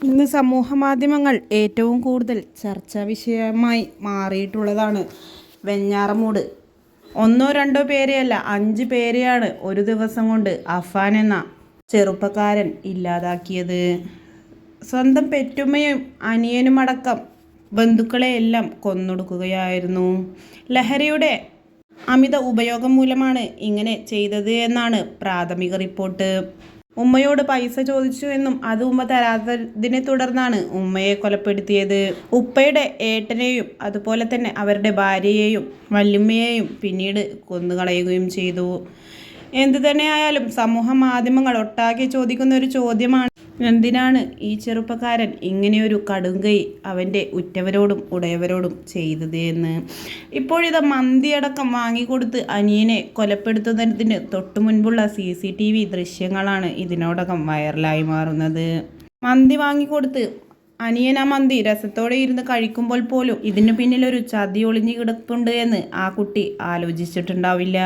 ഇന്ന് സമൂഹ മാധ്യമങ്ങൾ ഏറ്റവും കൂടുതൽ ചർച്ചാ വിഷയമായി മാറിയിട്ടുള്ളതാണ് വെഞ്ഞാറമൂട്. ഒന്നോ രണ്ടോ പേരെയല്ല, 5 പേരെയാണ് ഒരു ദിവസം കൊണ്ട് അഫാൻ എന്ന ചെറുപ്പക്കാരൻ ഇല്ലാതാക്കിയത്. സ്വന്തം പെറ്റുമ്മയും അനിയനുമടക്കം ബന്ധുക്കളെയെല്ലാം കൊന്നൊടുക്കുകയായിരുന്നു. ലഹരിയുടെ അമിത ഉപയോഗം മൂലമാണ് ഇങ്ങനെ ചെയ്തത് എന്നാണ് പ്രാഥമിക റിപ്പോർട്ട്. ഉമ്മയോട് പൈസ ചോദിച്ചു എന്നും അത് ഉമ്മ തരാത്തതിനെ തുടർന്നാണ് ഉമ്മയെ കൊലപ്പെടുത്തിയത്. ഉപ്പയുടെ ഏട്ടനെയും അതുപോലെ തന്നെ അവരുടെ ഭാര്യയെയും വല്യമ്മയെയും പിന്നീട് കൊന്നുകളയുകയും ചെയ്തു. എന്തു തന്നെയായാലും സമൂഹ മാധ്യമങ്ങൾ ഒട്ടാകെ ചോദിക്കുന്ന ഒരു ചോദ്യമാണ്, എന്തിനാണ് ഈ ചെറുപ്പക്കാരൻ ഇങ്ങനെയൊരു കടുങ്കൈ അവൻ്റെ ഉറ്റവരോടും ഉടയവരോടും ചെയ്തത് എന്ന്. ഇപ്പോഴിത് മന്തിയടക്കം വാങ്ങിക്കൊടുത്ത് അനിയനെ കൊലപ്പെടുത്തുന്നതിന് തൊട്ടു മുൻപുള്ള CCTV ദൃശ്യങ്ങളാണ് ഇതിനോടകം വൈറലായി മാറുന്നത്. മന്തി വാങ്ങിക്കൊടുത്ത് അനിയൻ ആ മന്തി രസത്തോടെ ഇരുന്ന് കഴിക്കുമ്പോൾ പോലും ഇതിനു പിന്നിലൊരു ചതി ഒളിഞ്ഞു കിടപ്പുണ്ട് എന്ന് ആ കുട്ടി ആലോചിച്ചിട്ടുണ്ടാവില്ല.